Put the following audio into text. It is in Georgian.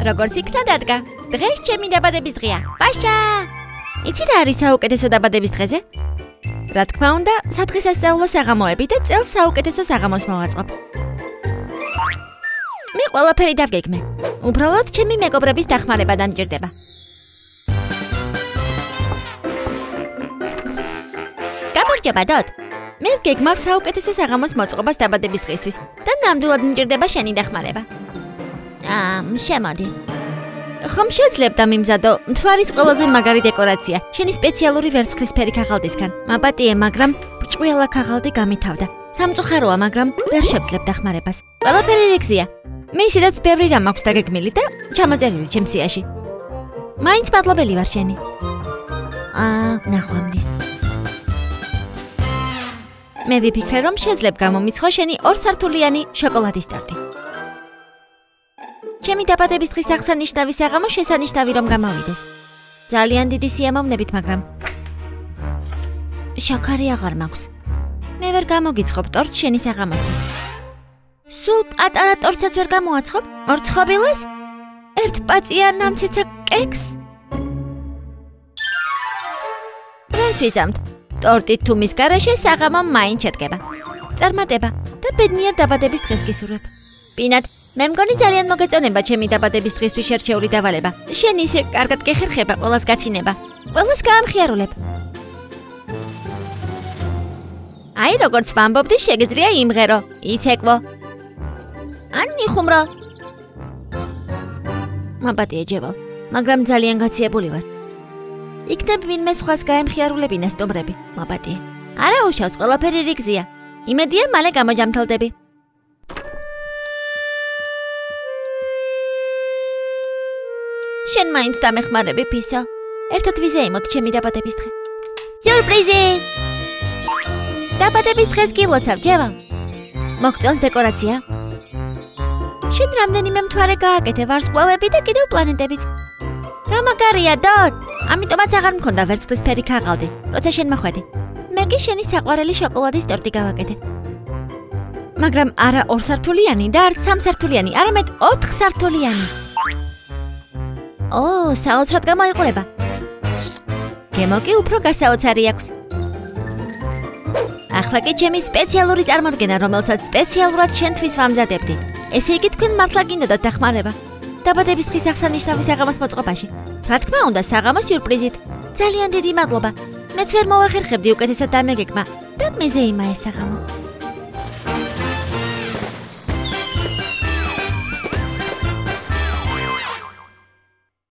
როგორც იქნა დადგა. დღეს ჩემი დაბადების დღეა. პაშა! იცი რა არის საუკეთესო დაბადების დღეზე? რა თქმა უნდა, სადღესასწაულო საღამოები და წელს საუკეთესო საღამოს მოვაწყობ. მე ყველაფერი დავგეგმე. უბრალოდ ჩემი მეგობრების დახმარება დამჭირდება. გამარჯობა, დოდ. მე ვგეგმავ საუკეთესო საღამოს მოწყობას დაბადების დღისთვის და ნამდვილად მჭირდება შენი დახმარება. შემოდი. ხომ შეძლებდა მიმზადო მთვარის ყველაზე მაგარი დეკორაცია, შენი სპეციალური ვერცხლისფერი ქაღალდისგან. მაპატიე, მაგრამ ბრჭყვიალა ქაღალდი გამითავდა. სამწუხაროა, მაგრამ ვერ შევძლებ დახმარებას. ყველაფერი რიგზია. მე ისედაც ბევრი რამ აქვს დაგეგმილი და ჩამოწერილი ჩემს სიაში. მაინც მადლობელი ვარ შენი. ნახვამდის. მე ვიფიქრე, რომ შეძლებ გამომიცხო შენი 2 სართულიანი შოკოლადის ტორტი. ჩემი დაბადების დღის აღსანიშნავი საღამო შესანიშნავი რომ გამოვიდეს. ძალიან დიდი სიამოვნებით, მაგრამ შაქარი აღარ მაქვს. მე ვერ გამოგიცხობ ტორტს შენი საღამოსთვის. სულ პატარა ტორტსაც ვერ გამოაცხობ? 2 ცხობილას? 1 პაწია ნამცეცა კექს? რას ვიზამთ? ტორტით თუ მის გარეშე საღამო მაინც შედგება. წარმატება და ბედნიერ დაბადების დღეს გისურვებ. პინად, მე მგონი ძალიან მოგეწონება ჩემი დაბადების დღისთვის შერჩეული დავალება. შენ ისე კარგად გეხერხება, ყველას გაცინება. ყველას გაამხიარულებ. აი, როგორც ვამბობდი, შეგიძლია იმღერო, იცეკვო. ან ნიხუმრო. მაპატიე ჯევალ, მაგრამ ძალიან გაციებული ვარ. იქნებ ვინმე სხვას გაემხიარულებინა სტუმრები, მაპატიე. არა უშავს, ყველაფერი რიგზია. იმედია მალე გამოჯამთელდები. შენ მაინც დამეხმარები, ფისო. ერთად ვიზეიმოთ ჩემი დაბადების დღე. სიურპრიზი! დაბადების დღეს გილოცავ, ჯევალ. მოგწონს დეკორაცია? შენ რამდენიმე მთვარე გააკეთე, ვარსკვლავები და კიდევ პლანეტებიც. რა მაგარია, დოდ! ამიტომაც აღარ მქონდა ვერცხლისფერი ქაღალდი, როცა შენ მოხვედი. მე კი შენი საყვარელი შოკოლადის ტორტი გავაკეთე. მაგრამ არა 2 სართულიანი და არც 3 სართულიანი, არამედ 4 სართულიანი. საოცრად გამოიყურება. გემო კი უფრო გასაოცარი აქვს. ახლა კი ჩემი სპეციალური წარმოდგენა, რომელსაც სპეციალურად შენთვის ვამზადებდი. ესე იგი თქვენ მართლა გინდოდათ დახმარება. დაბადების დღის აღსანიშნავი საღამოს მოწყობაში. რა თქმა უნდა, საღამოს სიურპრიზით. ძალიან დიდი მადლობა. მეც ვერ მოვახერხებდი უკეთესად დამეგეგმა და მეზეიმა ეს საღამო.